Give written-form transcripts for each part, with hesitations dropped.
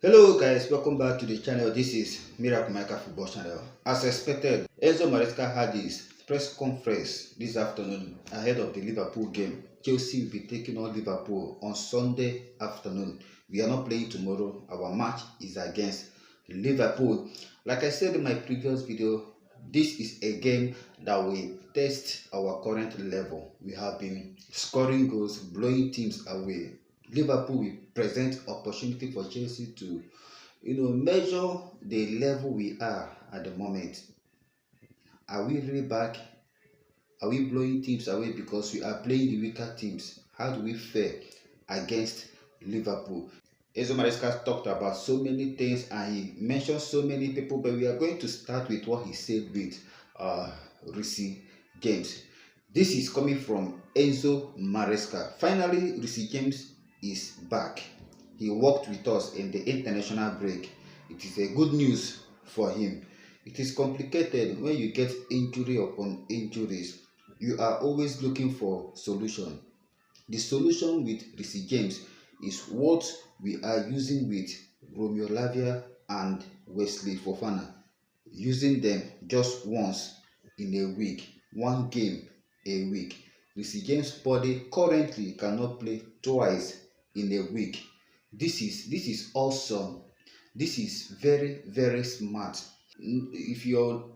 Hello guys, welcome back to the channel. This is Miracle Micah Football Channel. As expected, Enzo Maresca had his press conference this afternoon ahead of the Liverpool game. Chelsea will be taking on Liverpool on Sunday afternoon. We are not playing tomorrow. Our match is against Liverpool. Like I said in my previous video, this is a game that will test our current level. We have been scoring goals, blowing teams away. Liverpool will present opportunity for Chelsea to, measure the level we are at the moment. Are we really back? Are we blowing teams away because we are playing the weaker teams? How do we fare against Liverpool? Enzo Maresca talked about so many things and he mentioned so many people, but we are going to start with what he said with REECE James. This is coming from Enzo Maresca. Finally, REECE James is back. He worked with us in the international break. It is a good news for him. It is complicated when you get injury upon injuries. You are always looking for solution. The solution with REECE James is what we are using with Romeo Lavia and Wesley Fofana. Using them just once in a week, one game a week. REECE James' body currently cannot play twice in a week. This is awesome. This is very, very smart. If you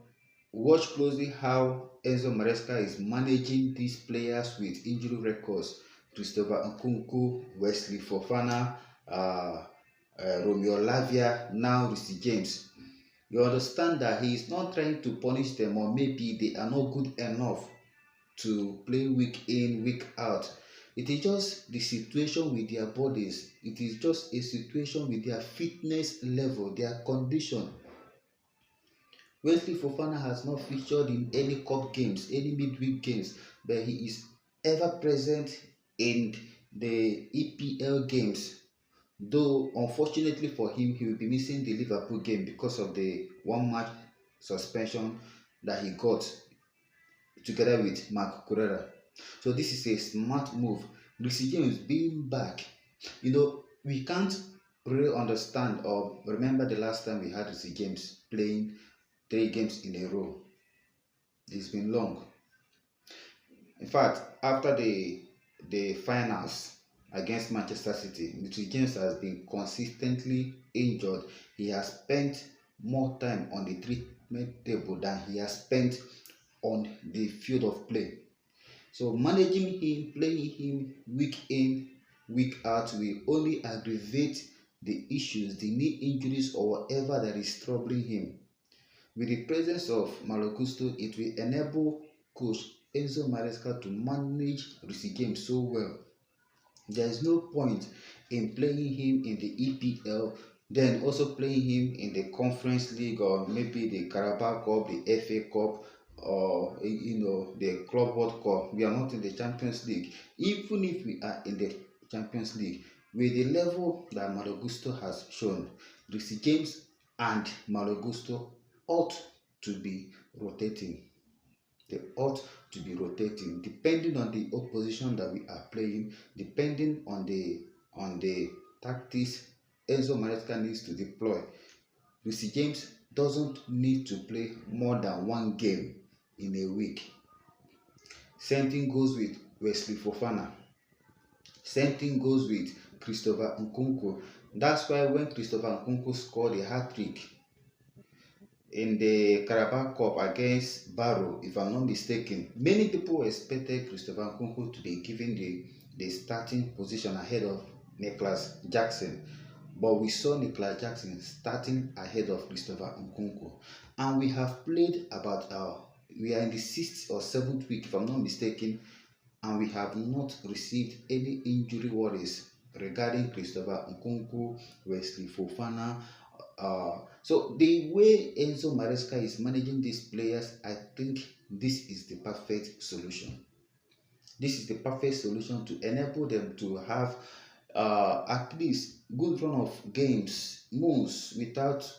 watch closely how Enzo Maresca is managing these players with injury records, Christopher Nkunku, Wesley Fofana, Romeo Lavia, now REECE James, you understand that he is not trying to punish them, or maybe they are not good enough to play week in, week out. It is just the situation with their bodies. It is just a situation with their fitness level, their condition. Wesley Fofana has not featured in any cup games, any midweek games, but he is ever present in the EPL games. Though unfortunately for him, he will be missing the Liverpool game because of the one-match suspension that he got together with Marc Correa. So this is a smart move. REECE James being back, we can't really understand or remember the last time we had REECE James playing 3 games in a row. It's been long. In fact, after the finals against Manchester City, REECE James has been consistently injured. He has spent more time on the treatment table than he has spent on the field of play. So managing him, playing him week in, week out will only aggravate the issues, the knee injuries or whatever that is troubling him. With the presence of Malo Gusto, it will enable coach Enzo Maresca to manage REECE James so well. There is no point in playing him in the EPL, then also playing him in the Conference League or maybe the Carabao Cup, the FA Cup, or the Club World Cup. We are not in the Champions League. Even if we are in the Champions League, with the level that Malo Gusto has shown, REECE James and Malo Gusto ought to be rotating. They ought to be rotating depending on the opposition that we are playing, depending on the tactics Enzo Maresca needs to deploy. REECE James doesn't need to play more than one game in a week. Same thing goes with Wesley Fofana. Same thing goes with Christopher Nkunku. That's why when Christopher Nkunku scored a hat-trick in the Carabao Cup against Barrow, if I'm not mistaken, many people expected Christopher Nkunku to be given the starting position ahead of Nicholas Jackson. But we saw Nicholas Jackson starting ahead of Christopher Nkunku. And we have played about, we are in the 6th or 7th week, if I'm not mistaken, and we have not received any injury worries regarding Christopher Nkunku, Wesley Fofana. So the way Enzo Maresca is managing these players, I think this is the perfect solution. This is the perfect solution to enable them to have at least good run of games, moves, without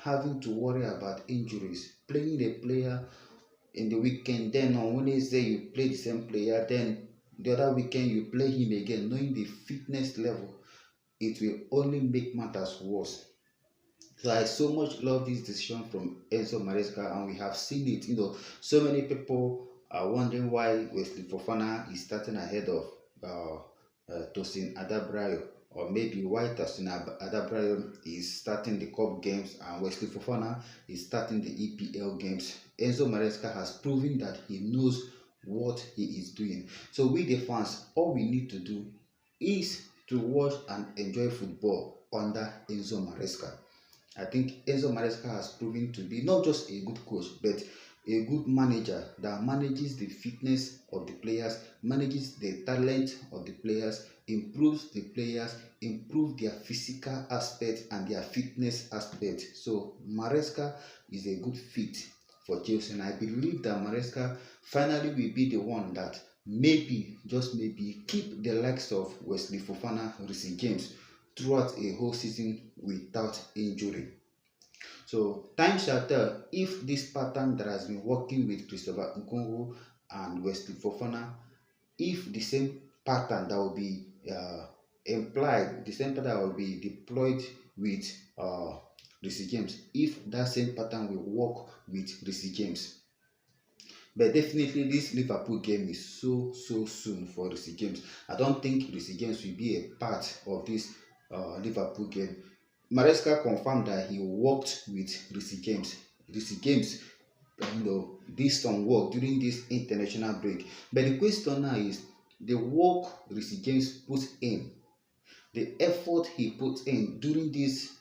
having to worry about injuries. Playing the player in the weekend, then on Wednesday you play the same player, then the other weekend you play him again, knowing the fitness level it will only make matters worse. So I so much love this decision from Enzo Maresca, and we have seen it. So many people are wondering why Wesley Fofana is starting ahead of Tosin Adabrayo, or maybe why Tosin Adabrayo is starting the cup games and Wesley Fofana is starting the EPL games. Enzo Maresca has proven that he knows what he is doing. So we the fans, all we need to do is to watch and enjoy football under Enzo Maresca. I think Enzo Maresca has proven to be not just a good coach, but a good manager that manages the fitness of the players, manages the talent of the players, improves the players, improves their physical aspect and their fitness aspect. So Maresca is a good fit for Chelsea, and I believe that Maresca finally will be the one that maybe, just maybe, keep the likes of Wesley Fofana, REECE James throughout a whole season without injury. So time shall tell if this pattern that has been working with Christopher Nkunku and Wesley Fofana, if the same pattern that will be implied, the same pattern that will be deployed with REECE James, if that same pattern will work with REECE James. But definitely this Liverpool game is so soon for REECE James. I don't think REECE James will be a part of this Liverpool game. Maresca confirmed that he worked with REECE James. REECE James, did some work during this international break. But the question now is the work REECE James put in, the effort he put in during this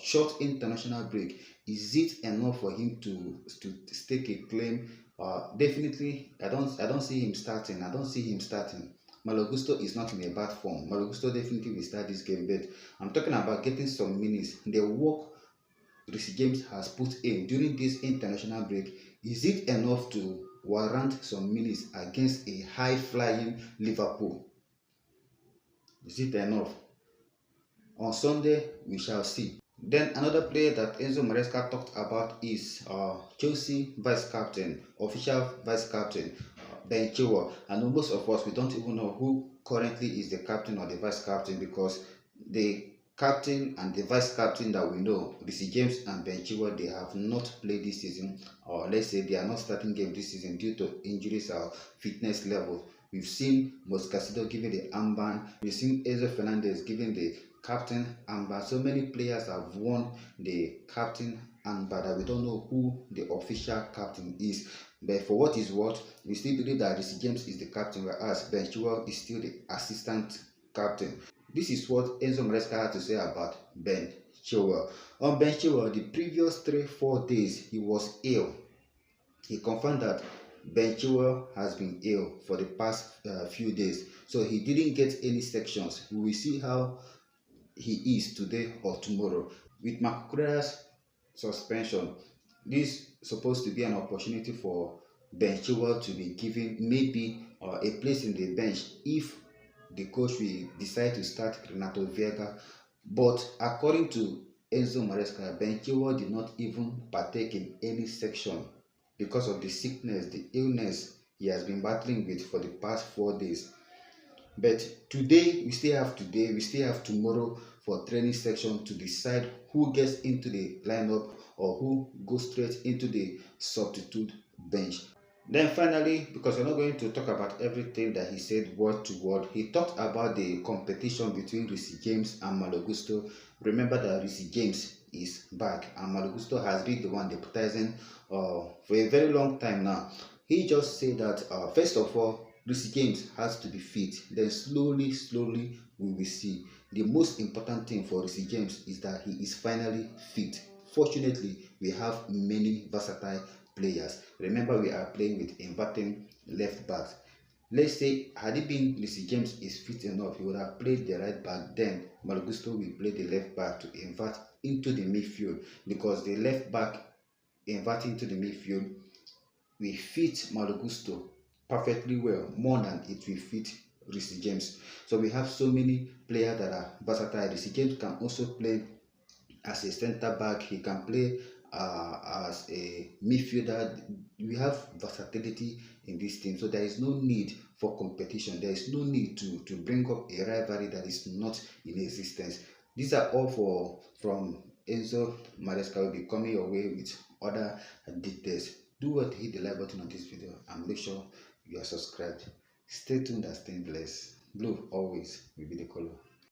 short international break. Is it enough for him to stake a claim? Definitely, I don't see him starting. Malo Gusto is not in a bad form. Malo Gusto definitely will start this game, but I'm talking about getting some minutes. The work REECE James has put in during this international break, is it enough to warrant some minutes against a high-flying Liverpool? Is it enough? On Sunday, we shall see. Then another player that Enzo Maresca talked about is Chelsea vice captain, official vice captain, Ben Chilwell. And most of us, we don't even know who currently is the captain or the vice captain, because the captain and the vice captain that we know, REECE James and Ben Chilwell, they have not played this season, or let's say they are not starting game this season due to injuries or fitness level. We've seen Moscasido giving the armband, we've seen Enzo Fernandez giving the captain armband. So many players have won the captain armband that we don't know who the official captain is. But for what is what, we still believe that REECE James is the captain, whereas Ben Chilwell is still the assistant captain. This is what Enzo Maresca had to say about Ben Chilwell. On Ben Chilwell, the previous 3-4 days, he was ill. He confirmed that Ben Chilwell has been ill for the past few days, so he didn't get any sections. We will see how he is today or tomorrow. With Makure's suspension, this is supposed to be an opportunity for Ben Chilwell to be given maybe a place in the bench if the coach will decide to start Renato Vieira. But according to Enzo Maresca, Ben Chilwell did not even partake in any section because of the sickness, the illness he has been battling with for the past 4 days. But today, we still have tomorrow for training section to decide who gets into the lineup or who goes straight into the substitute bench. Then finally, because we're not going to talk about everything that he said word to word, he talked about the competition between REECE James and Malo Gusto. Remember that REECE James is back and Malo Gusto has been the one deputizing for a very long time now. He just said that first of all, REECE James has to be fit. Then slowly we will see. The most important thing for REECE James is that he is finally fit. Fortunately, we have many versatile players. Remember, we are playing with inverting left backs. Let's say, had it been REECE James is fit enough, he would have played the right back. Then Malo Gusto will play the left back to invert into the midfield, because the left back inverting into the midfield will fit Malo Gusto perfectly well, more than it will fit REECE James. So we have so many players that are versatile. REECE James can also play as a center back. He can play as a midfielder. We have versatility in this team, so there is no need for competition. There is no need to bring up a rivalry that is not in existence. These are all from Enzo Maresca. Will be coming your way with other details. Do what, hit the like button on this video and make sure you are subscribed. Stay tuned and stay blessed. Blue always will be the color.